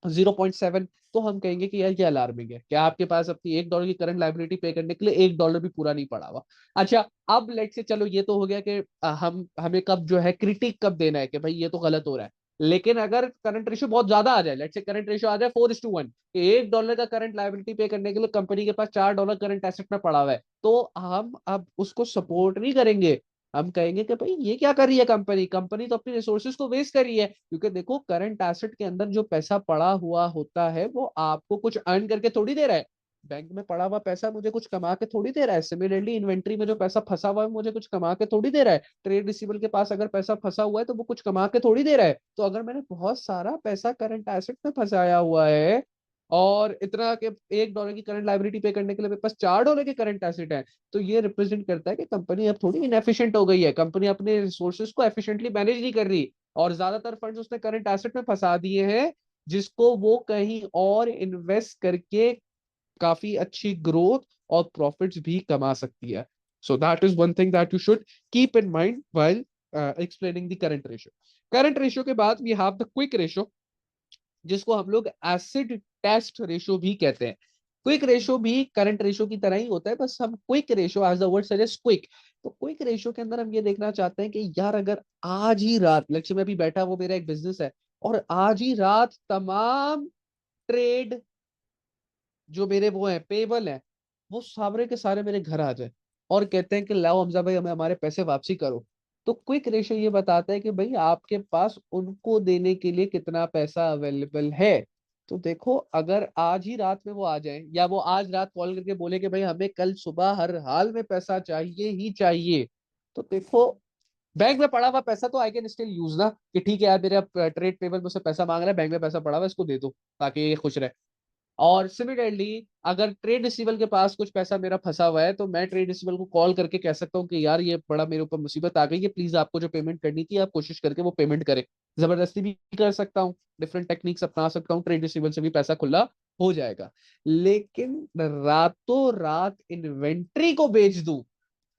0.7, तो हम कहेंगे कि यार ये अलार्मिंग है, क्या आपके पास अपनी $1 की करंट लायबिलिटी पे करने के लिए $1 भी पूरा नहीं पड़ा हुआ। अच्छा, अब लेट से चलो ये तो हो गया कि हम हमें कब जो है क्रिटिक कब देना है कि भाई ये तो गलत हो रहा है। लेकिन अगर करंट रेशियो बहुत ज्यादा आ जाए, लेट से करंट रेशियो आ जाए 4:1, $1 का करंट लायबिलिटी पे करने के लिए कंपनी के पास $4 करंट एसेट में पड़ा हुआ है, तो हम अब उसको सपोर्ट नहीं करेंगे। हम कहेंगे कि भाई ये क्या कर रही है कंपनी, कंपनी तो अपनी रिसोर्सेज को वेस्ट कर रही है। क्योंकि देखो करंट एसेट के अंदर जो पैसा पड़ा हुआ होता है वो आपको कुछ अर्न करके थोड़ी दे रहा है। बैंक में पड़ा हुआ पैसा मुझे कुछ कमा के थोड़ी दे रहा है। सिमिलरली इन्वेंट्री में जो पैसा फंसा हुआ है मुझे कुछ कमा के थोड़ी दे रहा है। ट्रेड रिसीवेबल के पास अगर पैसा फंसा हुआ है तो वो कुछ कमा के थोड़ी दे रहा है। तो अगर मैंने बहुत सारा पैसा करंट एसेट में फंसाया हुआ है और इतना कि $1 की करंट लाइबिलिटी पे करने के लिए मेरे पास $4 के करंट एसेट है, तो ये रिप्रेजेंट करता है कि कंपनी अब थोड़ी इनएफिशिएंट हो गई है, कंपनी अपने रिसोर्सेज को एफिशिएंटली मैनेज नहीं कर रही और ज्यादातर फंड्स उसने करंट एसेट में फंसा दिए हैं, जिसको वो कहीं और इन्वेस्ट करके काफी अच्छी ग्रोथ और प्रॉफिट्स भी कमा सकती है. So that is one thing that you should keep in mind while explaining the current ratio. Current ratio के बाद we have the quick ratio, जिसको हम लोग एसिड टेस्ट रेशियो भी कहते हैं. क्विक रेशियो भी करंट रेशियो की तरह ही होता है, बस हम quick ratio as the word suggest quick. तो क्विक रेशियो के अंदर हम ये देखना चाहते हैं कि यार अगर आज ही रात, लक्ष्य में अभी बैठा, वो मेरा एक बिजनेस है, और आज ही रात तमाम ट्रेड जो मेरे वो है पेबल है, वो सारे के सारे मेरे घर आ जाए और कहते हैं कि लाओ हमजा भाई हमें हमारे पैसे वापसी करो. तो क्विक रेशियो ये बताता है कि भाई आपके पास उनको देने के लिए कितना पैसा अवेलेबल है. तो देखो अगर आज ही रात में वो आ जाए, या वो आज रात कॉल करके बोले कि भाई हमें कल सुबह हर हाल में पैसा चाहिए ही चाहिए, तो देखो बैंक में पड़ा हुआ पैसा तो आई कैन स्टिल यूज ना, कि ठीक है यार मेरा ट्रेड पेबल मुझसे पैसा मांग रहा है, बैंक में पैसा पड़ा हुआ है, इसको दे दो ताकि ये खुश रहे. और सिमिलरली अगर ट्रेड रिसीवल के पास कुछ पैसा मेरा फंसा हुआ है, तो मैं ट्रेड रिसीवल को कॉल करके कह सकता हूँ कि यार ये बड़ा मेरे ऊपर मुसीबत आ गई है, प्लीज आपको जो पेमेंट करनी थी आप कोशिश करके वो पेमेंट करें. जबरदस्ती भी कर सकता हूँ, डिफरेंट टेक्निक्स अपना सकता हूँ, ट्रेड रिसीवल से भी पैसा खुला हो जाएगा. लेकिन रातों रात इन्वेंट्री को बेच दूं,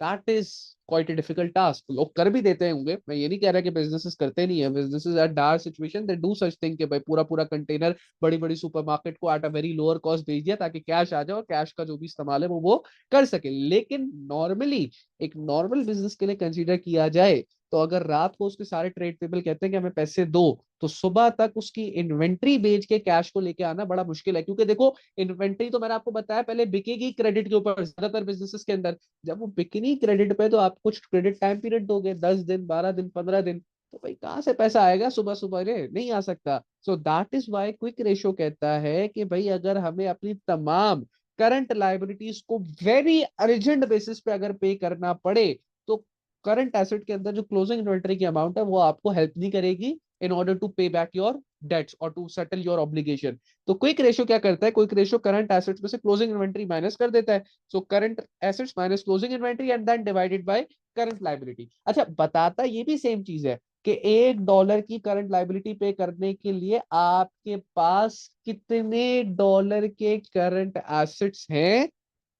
that is quite a difficult task. लोग कर भी देते होंगे, मैं ये नहीं कह रहा कि बिजनेसेस करते नहीं है, businesses at dire situation they do such thing कि भाई पूरा पूरा कंटेनर बड़ी बड़ी सुपरमार्केट को at a very lower cost भेज दिया ताकि कैश आ जाए और कैश का जो भी इस्तेमाल है वो कर सके. लेकिन नॉर्मली एक नॉर्मल बिजनेस के लिए कंसीडर किया जाए, तो अगर रात को उसके सारे ट्रेड पीपल कहते हैं कि हमें पैसे दो, तो सुबह तक उसकी इन्वेंट्री बेच के कैश को लेके आना बड़ा मुश्किल है. क्योंकि देखो इन्वेंट्री तो मैंने आपको बताया पहले बिकेगी क्रेडिट के ऊपर ज्यादातर बिजनेसेस के अंदर. जब वो बिकनी क्रेडिट पे, तो आप कुछ क्रेडिट टाइम पीरियड दोगे, 10 दिन, 12 दिन, 15 दिन, तो भाई कहाँ से पैसा आएगा सुबह सुबह रे, नहीं आ सकता. So that is why quick ratio कहता है कि भाई अगर हमें अपनी तमाम करंट लाइबिलिटीज को वेरी अर्जेंट बेसिस पे अगर पे करना पड़े, तो करंट एसेट के अंदर जो क्लोजिंग इन्वेंटरी की अमाउंट है वो आपको हेल्प नहीं करेगी इन ऑर्डर टू पे बैक योर डेट्स और टू सेटल योर ऑब्लिगेशन. तो क्विक रेशियो क्या करता है, क्विक रेशियो करंट एसेट्स में से क्लोजिंग इन्वेंटरी माइनस कर देता है. So current assets minus closing inventory and then divided by current liability. अच्छा बताता ये भी सेम चीज है कि $1 की करंट लाइबिलिटी पे करने के लिए आपके पास कितने डॉलर के करंट एसेट्स हैं,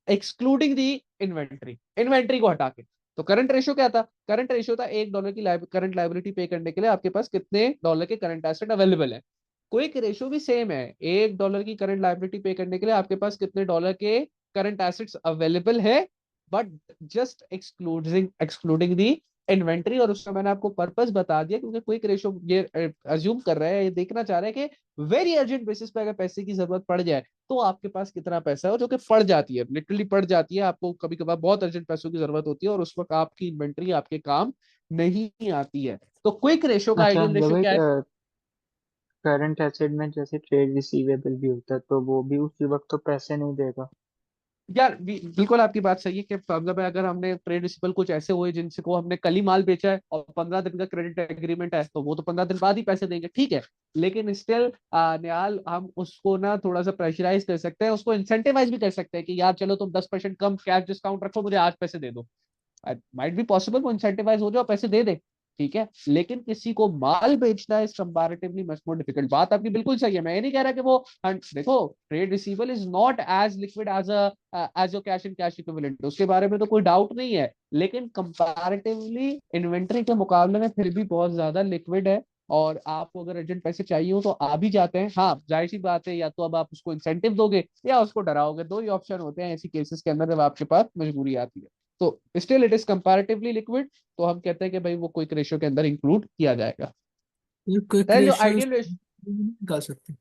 एक्सक्लूडिंग दी इन्वेंट्री, इन्वेंट्री को हटा के. तो करंट रेशियो क्या था, करंट रेशियो था $1 की करंट लाइबिलिटी पे करने के लिए आपके पास कितने डॉलर के करंट एसेट अवेलेबल है. क्विक रेशियो भी सेम है, $1 की करंट लाइबिलिटी पे करने के लिए आपके पास कितने डॉलर के करंट एसेट्स अवेलेबल है, but just excluding excluding the inventory. और उसका मैंने आपको पर्पस बता दिया क्योंकि क्विक रेशियो ये अज्यूम कर रहा है, ये देखना चाह रहा है कि वेरी अर्जेंट बेसिस पे अगर पैसे की जरूरत पड़ जाए तो आपके पास कितना पैसा है, जो कि पड़ जाती है, लिटरली पड़ जाती है. आपको कभी कभार बहुत अर्जेंट पैसों की जरूरत होती है और उस वक्त आपकी इन्वेंट्री आपके काम नहीं आती है. तो क्विक रेशियो का अच्छा आइडियल हमजा रेशियो भाई, क्या है. करंट एसेट में जैसे ट्रेड रिसीवेबल भी होता है तो वो भी उसी वक्त तो पैसे नहीं देगा? यार बिल्कुल आपकी बात सही है कि मतलब अगर हमने ट्रेड रिसीवेबल कुछ ऐसे हुए जिनसे को हमने कल ही माल बेचा है और 15 दिन का क्रेडिट एग्रीमेंट है, तो वो तो 15 दिन बाद ही पैसे देंगे, ठीक है. लेकिन स्टिल निहाल हम उसको ना थोड़ा सा प्रेशराइज कर सकते हैं, उसको इंसेंटिवाइज भी कर सकते हैं कि यार चलो तुम 10% कम कैश डिस्काउंट रखो, मुझे आज पैसे दे दो. माइट बी पॉसिबल वो इंसेंटिवाइज हो जाए और पैसे दे दे, ठीक है. लेकिन किसी को माल बेचना is comparatively much more difficult. बात आपकी बिल्कुल सही है, मैं ये नहीं कह रहा कि वो देखो trade receivable is not as liquid as your cash and cash equivalent, उसके बारे में तो कोई डाउट नहीं है. लेकिन कंपैरेटिवली इन्वेंट्री के मुकाबले में फिर भी बहुत ज्यादा लिक्विड है. और आपको अगर अर्जेंट पैसे चाहिए हो तो आ भी जाते हैं. हाँ जाहिर सी बात है, या तो अब आप उसको इंसेंटिव दोगे या उसको डराओगे, दो ही ऑप्शन होते हैं ऐसी केसेस के अंदर जब आपके पास मजबूरी आती है. तो still it is comparatively liquid, तो हम कहते हैं कि भाई वो क्विक रेशियो के अंदर इंक्लूड किया जाएगा. ये क्विक जो रेशियो आइडियल रेशियो, निकाल सकते.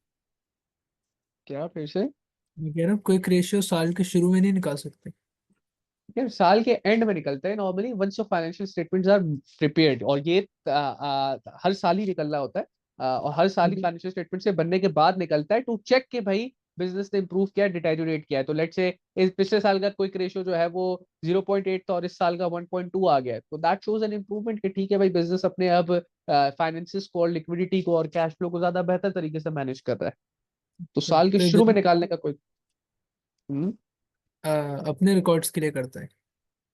क्या फिर से, मैं कह रहा हूँ क्विक रेशियो साल के शुरू में नहीं निकाल सकते. यार साल के एंड में निकलता है normally once your financial statements are prepared, और ये हर साल ही निकलना होता है. और हर साल ही फाइनेंशियल स्टेटमेंट से बनने के बाद निकलता है टू चेक के भाई बिजनेस ने इंप्रूव किया डिटेरियोरेट किया है. तो लेट्स से इस पिछले साल का क्विक रेशियो जो है वो 0.8 था और इस साल का 1.2 आ गया है, तो दैट शोज एन इंप्रूवमेंट कि ठीक है भाई बिजनेस अपने अब फाइनेंसिस को और लिक्विडिटी को और कैश फ्लो को ज्यादा बेहतर तरीके से मैनेज कर रहा है. तो साल के तो शुरू में निकालने का कोई. अपने रिकॉर्ड्स के लिए करता है.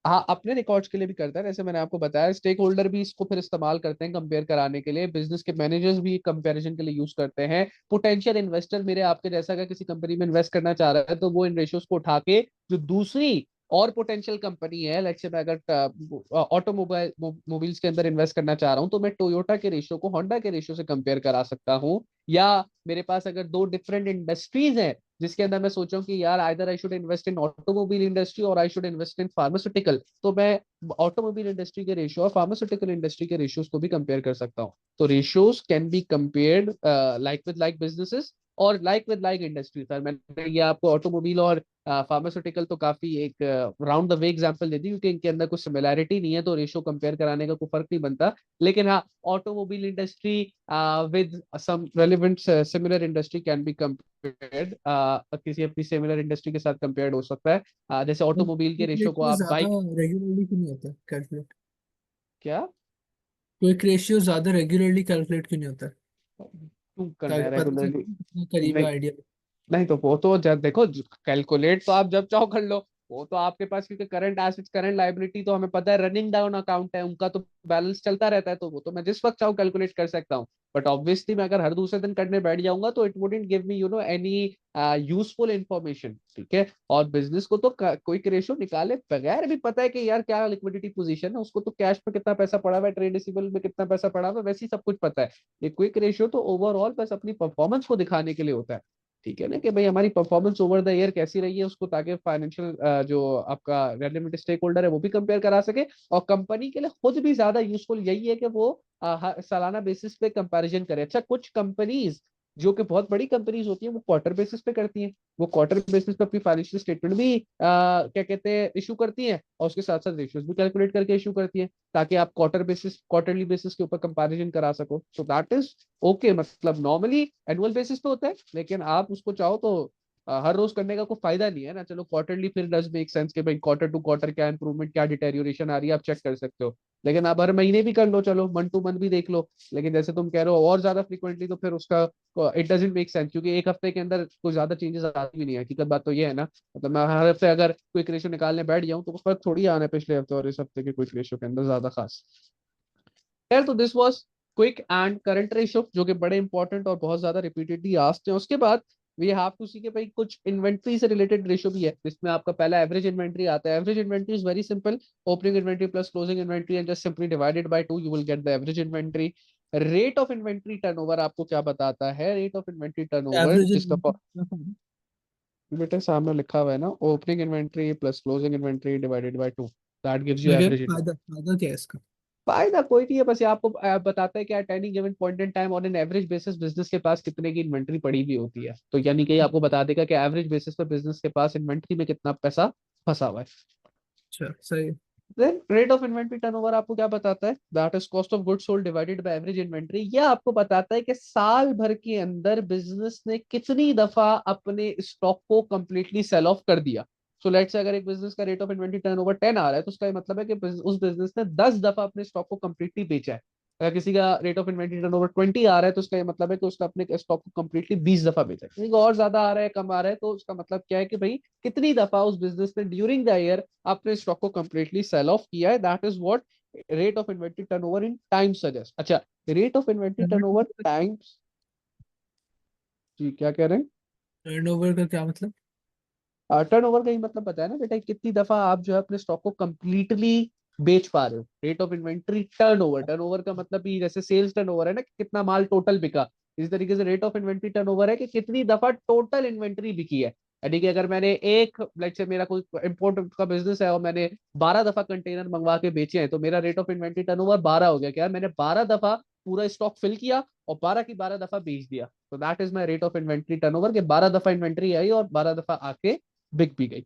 हाँ, अपने रिकॉर्ड्स के लिए भी करता है, जैसे मैंने आपको बताया। स्टेक होल्डर भी इसको फिर इस्तेमाल करते हैं कंपेयर कराने के लिए, बिजनेस के मैनेजर्स भी कंपैरिजन के लिए यूज करते हैं। पोटेंशियल इन्वेस्टर मेरे आपके जैसा अगर किसी कंपनी में इन्वेस्ट करना चाह रहा है तो वो इन रेशियोज को उठा के जो दूसरी और पोटेंशियल कंपनी है, लेट्स से मैं अगर ऑटोमोबाइल मोबाइल्स के अंदर इन्वेस्ट करना चाह रहा हूँ तो मैं टोयोटा के रेशियो को होंडा के रेशियो से कंपेयर करा सकता हूँ। या मेरे पास अगर दो डिफरेंट इंडस्ट्रीज हैं जिसके अंदर मैं सोचा हूँ कि यार either I should invest in automobile industry और I should invest in pharmaceutical, तो मैं ऑटोमोबाइल इंडस्ट्री के रेशियो और फार्मास्यूटिकल इंडस्ट्री के रेशियोज को भी कंपेयर कर सकता हूँ। तो ratios can be compared like with like businesses और like with like industry. Sir मैंने ये आपको ऑटोमोबाइल और फार्मास्यूटिकल तो काफी एक राउंड द वे एग्जांपल दे दी, क्योंकि इनके अंदर कुछ सिमिलैरिटी नहीं है तो रेशियो कंपेयर कराने का कोई फर्क नहीं बनता। लेकिन हाँ, automobile industry with some relevant similar industry can be compared, किसी अपनी सिमिलर इंडस्ट्री के साथ कंपेयर्ड हो सकता है। जैसे ऑटोमोबाइल के क्विक रेशियो को रेशियो आप ज्यादा बाइक। रेगुलरली क्यों नहीं होता कैलकुलेट? क्या? क्विक रेशियो ज्यादा रेगुलरली कैलकुलेट क्यों नहीं होता? क्यों करना है ताकि पता चले रेगुलरली? कितना करीब है नहीं, आइडिया। नहीं तो वो तो जब देखो, कैलकुलेट तो आप जब चाहो कर लो। वो तो आपके पास, क्योंकि करंट एसेट्स करंट लाइबिलिटी तो हमें पता है रनिंग डाउन अकाउंट है, उनका तो बैलेंस चलता रहता है, तो वो तो मैं जिस वक्त चाहूँ कैलकुलेट कर सकता हूँ। बट ऑब्वियसली मैं अगर हर दूसरे दिन करने बैठ जाऊंगा तो it wouldn't give me any useful information. ठीक है। और बिजनेस को तो क्विक रेशियो निकाले बगैर भी पता है कि यार क्या लिक्विडिटी पोजीशन है, उसको तो कैश में कितना पैसा पड़ा हुआ है, ट्रेड रिसीवेबल में कितना पैसा पड़ा हुआ है, वैसे ही सब कुछ पता है। ये क्विक रेशियो तो ओवरऑल बस अपनी परफॉर्मेंस को दिखाने के लिए होता है। ठीक है ना, कि भाई हमारी परफॉर्मेंस ओवर द ईयर कैसी रही है उसको, ताकि फाइनेंशियल जो आपका रेलेवेंट स्टेक होल्डर है वो भी कंपेयर करा सके। और कंपनी के लिए खुद भी ज्यादा यूजफुल यही है कि वो सालाना बेसिस पे कंपैरिजन करे। अच्छा, कुछ कंपनीज जो कि बहुत बड़ी कंपनीज होती हैं वो क्वार्टर बेसिस पे करती हैं। वो क्वार्टर बेसिस पे अपनी फाइनेंशियल स्टेटमेंट भी क्या कहते हैं इशू करती हैं, और उसके साथ साथ रेशियोज भी कैलकुलेट करके इशू करती हैं, ताकि आप क्वार्टरली बेसिस के ऊपर कंपैरिजन करा सको। सो दैट इज ओके। मतलब नॉर्मली एनुअल बेसिस पे होता है, लेकिन आप उसको चाहो तो हर रोज करने का कोई फायदा नहीं है ना। चलो क्वार्टरली फिर डज मेक सेंस कि भाई क्वार्टर टू क्वार्टर क्या इंप्रूवमेंट, क्या डिटेरियोरेशन आ रही है, आप चेक कर सकते हो। लेकिन आप हर महीने भी कर लो, चलो मंथ टू मंथ भी देख लो। लेकिन जैसे तुम कह रहे हो और ज्यादा फ्रीक्वेंटली, तो फिर उसका इट डजेंट मेक सेंस, क्योंकि एक हफ्ते के अंदर कोई ज्यादा चेंजेस आती भी नहीं है। हकीकत बात तो ये है ना। मतलब मैं हर हफ्ते अगर क्विक रेशियो निकालने बैठ जाऊं तो फर्क थोड़ी आना है पिछले हफ्ते और इस हफ्ते के क्विक रेशियो के अंदर ज्यादा खास। यार तो this was quick and current ratio, जो कि बड़े इंपॉर्टेंट और बहुत ज्यादा रिपीटेडली आस्क्ड हैं। उसके बाद वी हैव टू सी के भाई कुछ इन्वेंट्री से रिलेटेड रेशियो भी है, जिसमें आपका पहला एवरेज इन्वेंट्री आता है। Average inventory is very simple, opening inventory plus closing inventory and just simply divided by 2, you will get the average inventory. Rate of inventory turnover आपको क्या बताता है? Rate of inventory turnover average जिसका बेटा सामने लिखा हुआ है ना, opening inventory plus closing inventory divided by 2, that gives you मैं कह रहा एवरेज। हूँ फायदा फायदा क्या है इसका? फायदा कोई नहीं है, बस ये आपको बताता है कि at any given point in time on an average basis business के पास कितने की इन्वेंट्री पड़ी हुई होती है। तो यानी कि ये आपको बता देगा कि एवरेज बेसिस पर बिजनेस के पास इन्वेंट्री में कितना पैसा फंसा हुआ है। अच्छा सही है। Then rate of inventory turnover आपको क्या बताता है? That is cost of goods sold divided by average inventory. ये आपको बताता है कि साल भर के अंदर बिजनेस ने कितनी दफा अपने स्टॉक को कंप्लीटली सेल ऑफ कर दिया। सो लेट्स से अगर एक बिजनेस का रेट ऑफ इन्वेंट्री टर्नओवर 10 आ रहा है तो उसका ये मतलब है कि उस बिजनेस ने 10 दफा अपने स्टॉक को कंप्लीटली बेचा है। अगर किसी का रेट ऑफ इन्वेंट्री टर्नओवर 20 आ रहा है तो उसका ये मतलब है कि उसने अपने स्टॉक को कंप्लीटली 20 दफा बेचा है। किसी का और ज्यादा आ रहा है, कम आ रहा है, तो उसका मतलब क्या है कि भाई कितनी दफा उस बिजनेस ने ड्यूरिंग द ईयर अपने स्टॉक को कंप्लीटली सेल ऑफ किया है। That is what rate of inventory turnover in time suggest. अच्छा, rate of inventory turnover times. जी क्या कह रहे हैं? टर्नओवर का क्या मतलब? टर्नओवर का ही मतलब बताया ना बेटा, कितनी दफा आप जो है अपने स्टॉक को कंप्लीटली बेच पा रहे हो। Rate of inventory turnover, turnover का मतलब ही जैसे सेल्स टर्नओवर है ना कि कितना माल टोटल बिका, इसी तरीके से रेट ऑफ इन्वेंट्री टर्नओवर है कि कितनी दफा टोटल इन्वेंट्री बिकी है। यानी कि अगर मैंने एक लाइक से मेरा कोई इम्पोर्ट का बिजनेस है और मैंने 12 दफा कंटेनर मंगवा के बेचे हैं, तो मेरा रेट ऑफ इन्वेंट्री टर्नओवर 12 हो गया। क्या मैंने 12 दफा पूरा स्टॉक फिल किया और 12 की 12 दफा बेच दिया। तो that is my rate of inventory turnover, के 12 दफा इन्वेंट्री आई और 12 दफा आके बिक भी गई।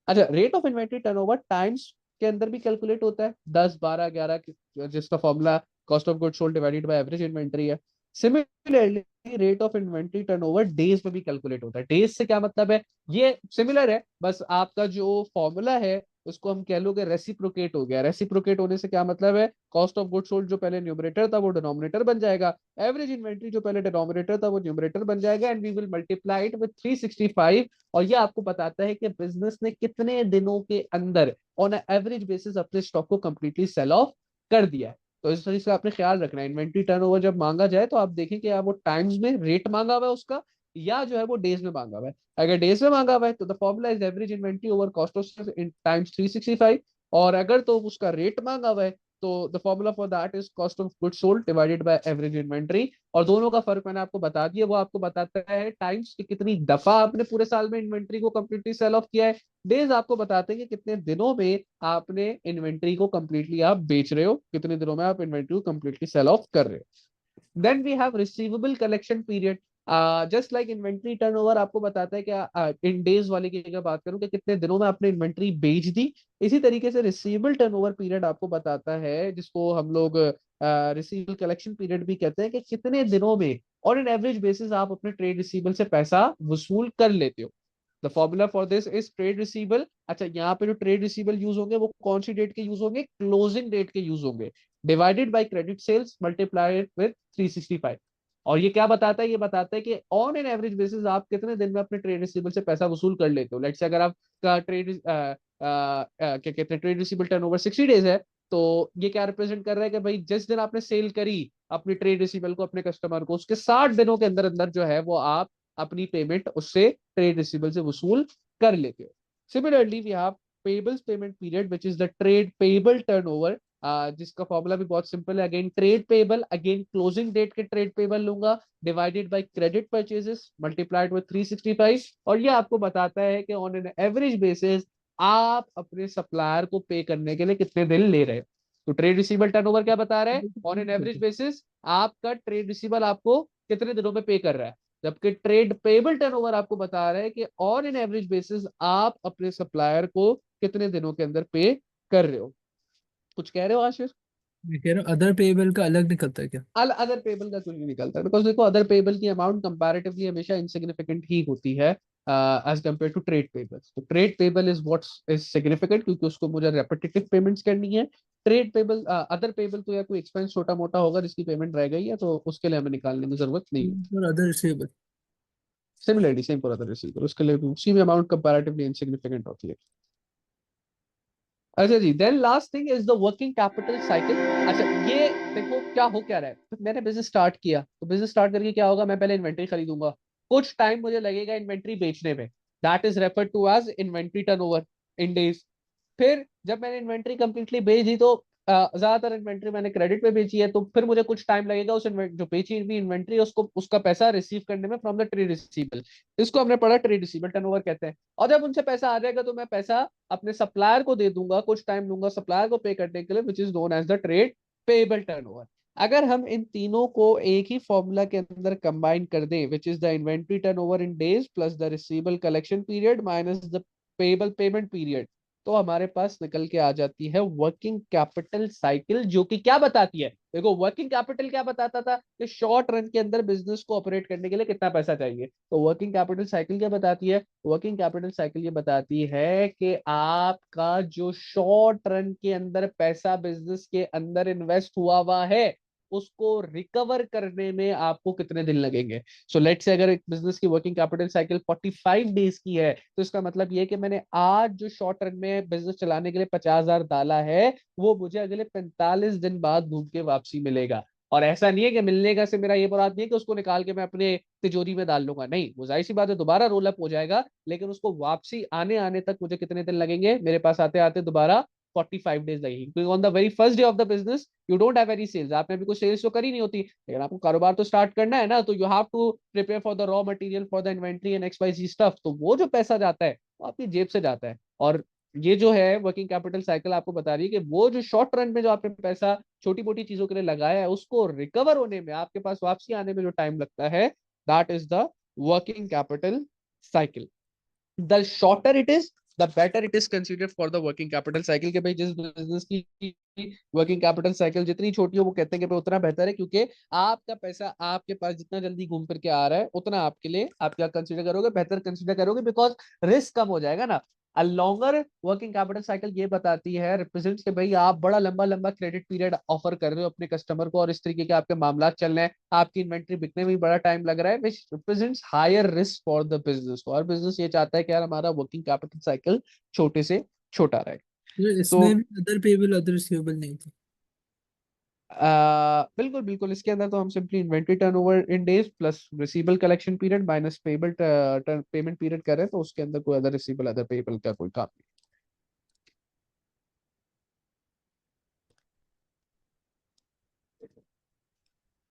अच्छा, rate of inventory turnover times के अंदर भी कैलकुलेट होता है, 10 12 11, जिसका formula cost of good sold divided by average inventory है। Similarly rate of inventory turnover days में भी कैलकुलेट होता है। डेज से क्या मतलब है, ये सिमिलर है, बस आपका जो फॉर्मूला है उसको हम कह लो कि रेसिप्रोकेट हो गया। रेसिप्रोकेट होने से क्या मतलब है, कॉस्ट ऑफ गुड सोल्ड जो पहले न्यूमरेटर था वो डिनोमिनेटर बन जाएगा, एवरेज इन्वेंट्री जो पहले डिनोमिनेटर था वो न्यूमरेटर बन जाएगा, and we will multiply it with 365। और ये आपको बताता है कि बिजनेस ने कितने दिनों के अंदर ऑन एवरेज बेसिस अपने स्टॉक को कंप्लीटली सेल ऑफ कर दिया है। तो इस तरीके से आपने ख्याल रखना है, इन्वेंट्री टर्नओवर जब मांगा जाए तो आप देखें कि आप वो टाइम्स में रेट मांगा हुआ है उसका, या जो है वो डेज में मांगा हुआ है। अगर डेज में मांगा हुआ है तो the formula is average inventory over cost of sales in times 365, और अगर तो उसका रेट मांगा हुआ है तो the formula for that is cost of good sold divided by average inventory. और दोनों का फर्क मैंने आपको बता दिया, वो आपको बताता है टाइम्स कि कितनी दफा आपने पूरे साल में इन्वेंट्री को कंप्लीटली सेल ऑफ किया है, डेज आपको बताते हैं कि कितने दिनों में आपने इन्वेंट्री को कंप्लीटली आप बेच रहे हो, कितने दिनों में आप इन्वेंट्री को कंप्लीटली सेल ऑफ कर रहे हो। Then we have receivable collection period. Just like inventory turnover आपको बताता है कि इन डेज वाले की अगर बात करूं कि कितने दिनों में आपने इन्वेंट्री बेच दी, इसी तरीके से रिसीवेबल टर्नओवर पीरियड आपको बताता है, जिसको हम लोग रिसीवेबल कलेक्शन पीरियड भी कहते हैं, कि कितने दिनों में ऑन एन एवरेज बेसिस आप अपने ट्रेड रिसीवेबल से पैसा वसूल कर लेते हो। The formula for this is trade receivable. अच्छा, यहाँ पे जो ट्रेड रिसीवेबल यूज होंगे वो कौन सी डेट के यूज होंगे, क्लोजिंग डेट के यूज होंगे, divided by credit sales multiplied with 365। और ये क्या बताता है, ये बताता है कि ऑन एन एवरेज बेसिस आप कितने दिन में अपने ट्रेड रिसीवेबल से पैसा वसूल कर लेते हो। लेट्स से अगर आपका क्या कहते हैं ट्रेड रिसीवेबल टर्नओवर 60 डेज है, तो ये क्या रिप्रेजेंट कर रहा है कि भाई जिस दिन आपने सेल करी अपनी ट्रेड रिसीवेबल को अपने कस्टमर को, उसके 60 दिनों के अंदर अंदर जो है वो आप अपनी पेमेंट उससे ट्रेड रिसीवेबल से वसूल कर लेते हो। Similarly we have payables payment period which is the trade payable turnover, जिसका फॉर्मूला भी बहुत सिंपल है। Again trade payable, again closing date के ट्रेड पेबल लूंगा, divided by credit purchases multiplied with 365। और ये आपको बताता है कि ऑन एन एवरेज बेसिस आप अपने सप्लायर को पे करने के लिए कितने दिन ले रहे हो। तो ट्रेड रिसीवेबल टर्नओवर क्या बता रहा है, ऑन एन एवरेज बेसिस आपका ट्रेड रिसीवेबल आपको कितने दिनों में पे कर रहा है, जबकि ट्रेड पेबल टर्नओवर आपको बता रहा है कि ऑन एन एवरेज बेसिस आप अपने सप्लायर को कितने दिनों के अंदर पे कर रहे हो। कुछ कह रहे हो आशीष? मैं कह रहा हूँ अदर पेबल का अलग निकलता है क्या? अदर पेबल का कुछ नहीं निकलता, बिकॉज देखो अदर पेबल की अमाउंट कंपैरेटिवली हमेशा इनसिग्निफिकेंट ही होती है as compare to trade payables. तो trade payable is what is significant, क्योंकि उसको मुझे रेपिटेटिव पेमेंट्स करनी है। ट्रेड पेबल अदर पेबल तो या कोई एक्सपेंस छोटा मोटा होगा जिसकी पेमेंट रह गई है, तो उसके लिए हमें निकालने की जरूरत नहीं है। और other receivable. Similarly same for other receiver, उसके लिए भी उसी में अमाउंट कंपैरेटिवली इनसिग्निफिकेंट होती है। अच्छा जी, then last thing is the working capital cycle. अच्छा, ये देखो क्या हो क्या रहा है, तो मैंने बिजनेस स्टार्ट किया, तो बिजनेस स्टार्ट करके क्या होगा, मैं पहले इन्वेंट्री खरीदूंगा, कुछ टाइम मुझे लगेगा इन्वेंट्री बेचने में, that is refer to as inventory turnover in days. फिर जब मैंने इन्वेंट्री कंप्लीटली बेच दी, तो ज्यादातर इन्वेंट्री मैंने क्रेडिट पे बेची है, तो फिर मुझे कुछ टाइम लगेगा उस जो बेची हुई इन्वेंट्री उसको उसका पैसा रिसीव करने में फ्रॉम द ट्रेड रिसीवेबल। इसको हमने पढ़ा ट्रेड रिसीवेबल टर्नओवर कहते हैं। और जब उनसे पैसा आ जाएगा तो मैं पैसा अपने सप्लायर को दे दूंगा, कुछ टाइम लूंगा सप्लायर को पे करने के लिए, which is known as the trade payable turnover. अगर हम इन तीनों को एक ही फॉर्मूला के अंदर कंबाइन कर दें, विच is the inventory turnover in days plus the receivable collection period minus the payable payment period, तो हमारे पास निकल के आ जाती है वर्किंग कैपिटल साइकिल, जो कि क्या बताती है, देखो वर्किंग कैपिटल क्या बताता था कि शॉर्ट रन के अंदर बिजनेस को ऑपरेट करने के लिए कितना पैसा चाहिए। तो वर्किंग कैपिटल साइकिल क्या बताती है, वर्किंग कैपिटल साइकिल ये बताती है कि आपका जो शॉर्ट रन के अंदर पैसा बिजनेस के अंदर इन्वेस्ट हुआ हुआ है उसको रिकवर करने में आपको कितने दिन लगेंगे। सो लेट्स से अगर एक बिजनेस की वर्किंग कैपिटल साइकिल 45 डेज की है, तो इसका मतलब ये कि मैंने आज जो शॉर्ट रन में बिजनेस चलाने के लिए 50,000 डाला है, वो मुझे अगले 45 दिन बाद घूम के वापसी मिलेगा। और ऐसा नहीं है कि मिलने का से मेरा ये मुराद नहीं है कि उसको निकाल के मैं अपने तिजोरी में डाल लूंगा, नहीं, वो जाहिर सी बात है दोबारा रोल अप हो जाएगा, लेकिन उसको वापसी आने आने तक मुझे कितने दिन लगेंगे, मेरे पास आते आते दोबारा 45 डेज लगेगी, क्योंकि on the very first day of the business you don't have any sales, आपने अभी कुछ सेल्स तो करी नहीं होती, लेकिन आपको कारोबार तो स्टार्ट करना है ना, तो you have to prepare for the raw material for the inventory and X Y Z stuff, तो वो जो पैसा जाता है वो आपकी जेब से जाता है। और ये जो है वर्किंग कैपिटल साइकिल आपको बता रही है कि वो जो शॉर्ट रन में जो आपने पैसा छोटी मोटी चीजों के लिए लगाया है उसको रिकवर होने में, आपके पास वापसी आने में जो टाइम लगता है, that is the working capital cycle. The shorter it is, the better it is considered for the working capital cycle, के भाई जिस बिजनेस की वर्किंग कैपिटल साइकिल जितनी छोटी हो वो कहते हैं कि भाई उतना बेहतर है, क्योंकि आपका पैसा आपके पास जितना जल्दी घूम फिर के आ रहा है उतना आपके लिए आप क्या कंसीडर करोगे, बेहतर कंसीडर करोगे, बिकॉज रिस्क कम हो जाएगा ना। A longer working capital cycle ये बताती है, रिप्रेजेंट्स के भाई आप बड़ा लंबा लंबा क्रेडिट पीरियड ऑफर कर रहे हो अपने कस्टमर को और इस तरीके के आपके मामला चल रहे हैं, आपकी इन्वेंट्री बिकने में भी बड़ा टाइम लग रहा है, which represents higher risk for the business. और बिजनेस ये चाहता है कि यार हमारा वर्किंग कैपिटल साइकिल छोटे से छोटा रहे। तो इसमें भी अदर पेबल अदर रिसीवेबल नहीं थी। बिल्कुल बिल्कुल, इसके अंदर तो हम simply inventory turnover in days plus receivable collection period minus payable payment period कर रहे हैं, तो उसके अंदर कोई अदर रिसीवेबल अदर पेबल का कोई काम नहीं।